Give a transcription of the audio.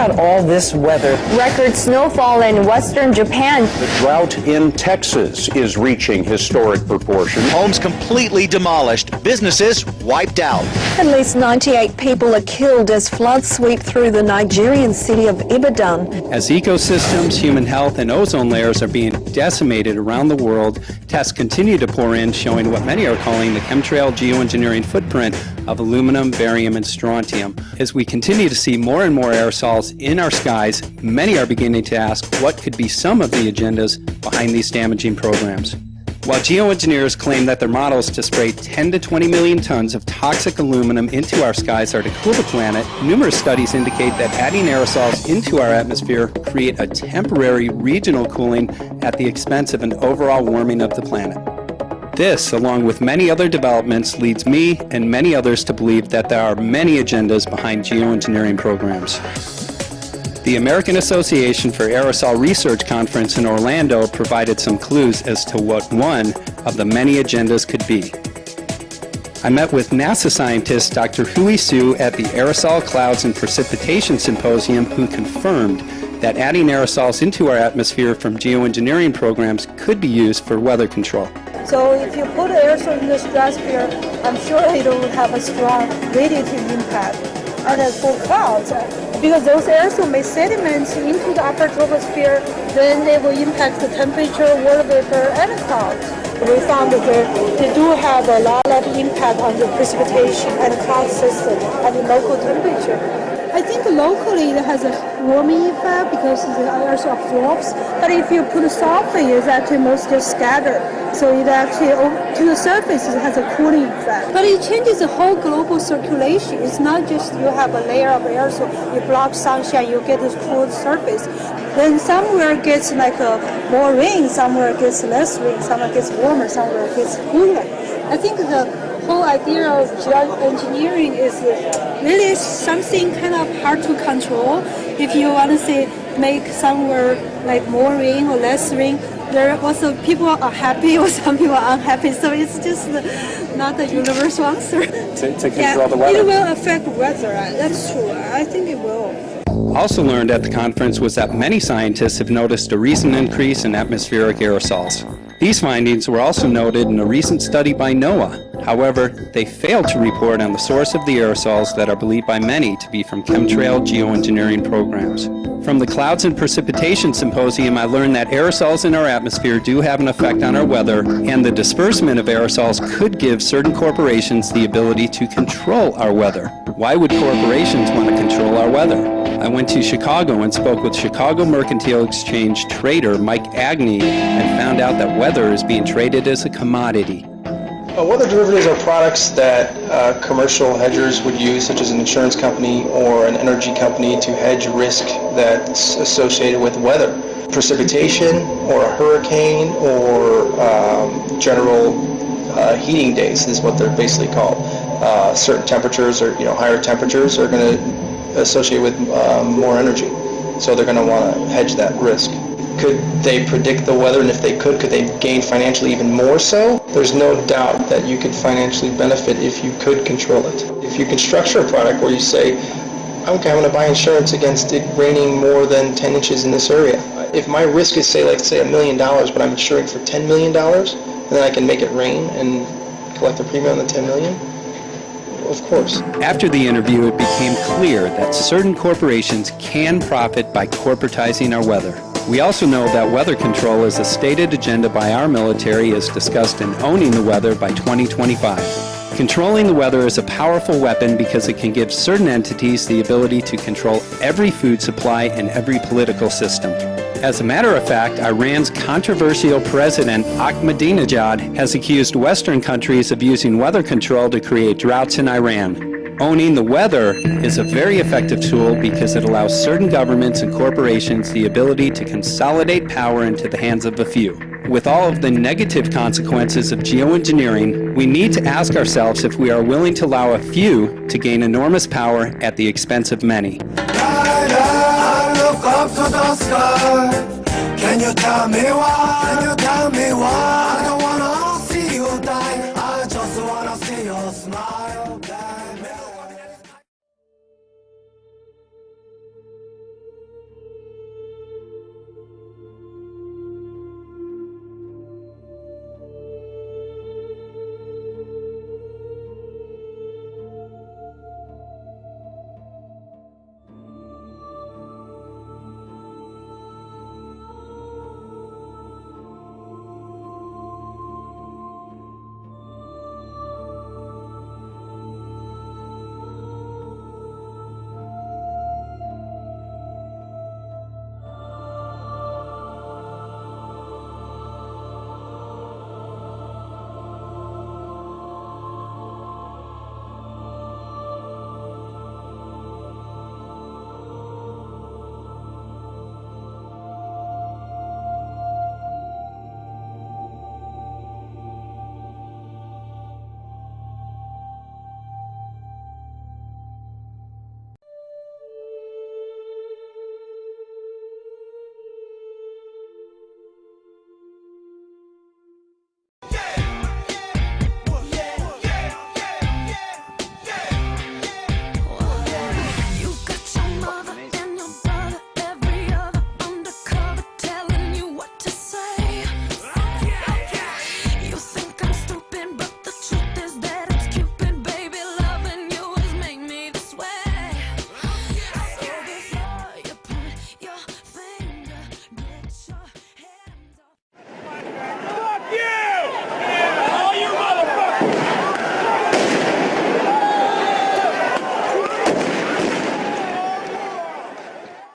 about all this weather? Record snowfall in western Japan. The drought in Texas is reaching historic proportions. Homes completely demolished, businesses wiped out. At least 98 people are killed as floods sweep through the Nigerian city of Ibadan. As ecosystems, human health, and ozone layers are being decimated around the world, tests continue to pour in showing what many are calling the chemtrail geoengineering footprint of aluminum, barium, and strontium. As we continue to see more and more aerosols in our skies, many are beginning to ask what could be some of the agendas behind these damaging programs. While geoengineers claim that their models to spray 10 to 20 million tons of toxic aluminum into our skies are to cool the planet, numerous studies indicate that adding aerosols into our atmosphere create a temporary regional cooling at the expense of an overall warming of the planet. This, along with many other developments, leads me and many others to believe that there are many agendas behind geoengineering programs. The American Association for Aerosol Research Conference in Orlando provided some clues as to what one of the many agendas could be. I met with NASA scientist Dr. Hui Su at the Aerosol Clouds and Precipitation Symposium, who confirmed that adding aerosols into our atmosphere from geoengineering programs could be used for weather control. So if you put aerosol in the stratosphere, I'm sure it will have a strong radiative impact. And as for clouds, because those aerosols may sediment into the upper troposphere, then they will impact the temperature, water vapor, and clouds. We found that they do have a lot of impact on the precipitation and cloud system and the local temperature. I think locally it has a warming effect because the aerosol absorbs, but if you put sulfate, it's actually mostly scattered. So it actually, to the surface, it has a cooling effect. But it changes the whole global circulation. It's not just you have a layer of aerosol, you block sunshine, you get this cool surface. Then somewhere it gets like more rain, somewhere it gets less rain, somewhere it gets warmer, somewhere it gets cooler. I think the whole idea of geoengineering is really something kind of hard to control. If you want to say make somewhere like more rain or less rain, there are also people are happy or some people are unhappy. So it's just not a universal answer. To control the weather? It will affect weather. That's true. I think it will. Also learned at the conference was that many scientists have noticed a recent increase in atmospheric aerosols. These findings were also noted in a recent study by NOAA. However, they failed to report on the source of the aerosols that are believed by many to be from chemtrail geoengineering programs. From the Clouds and Precipitation Symposium, I learned that aerosols in our atmosphere do have an effect on our weather, and the disbursement of aerosols could give certain corporations the ability to control our weather. Why would corporations want to control our weather? I went to Chicago and spoke with Chicago Mercantile Exchange trader Mike Agney and found out that weather is being traded as a commodity. Weather derivatives are products that commercial hedgers would use, such as an insurance company or an energy company, to hedge risk that's associated with weather. Precipitation or a hurricane or general heating days is what they're basically called. Certain temperatures or higher temperatures are going to associate with more energy, so they're going to want to hedge that risk. Could they predict the weather, and if they could they gain financially even more so? There's no doubt that you could financially benefit if you could control it. If you can structure a product where you say, okay, I'm going to buy insurance against it raining more than 10 inches in this area. If my risk is, say $1 million, but I'm insuring for $10 million, and then I can make it rain and collect a premium on the $10 million, of course. After the interview, it became clear that certain corporations can profit by corporatizing our weather. We also know that weather control is a stated agenda by our military as discussed in Owning the Weather by 2025. Controlling the weather is a powerful weapon because it can give certain entities the ability to control every food supply and every political system. As a matter of fact, Iran's controversial president Ahmadinejad has accused Western countries of using weather control to create droughts in Iran. Owning the weather is a very effective tool because it allows certain governments and corporations the ability to consolidate power into the hands of a few. With all of the negative consequences of geoengineering, we need to ask ourselves if we are willing to allow a few to gain enormous power at the expense of many. Look up to the sky. Can you tell me why? Can you tell me why?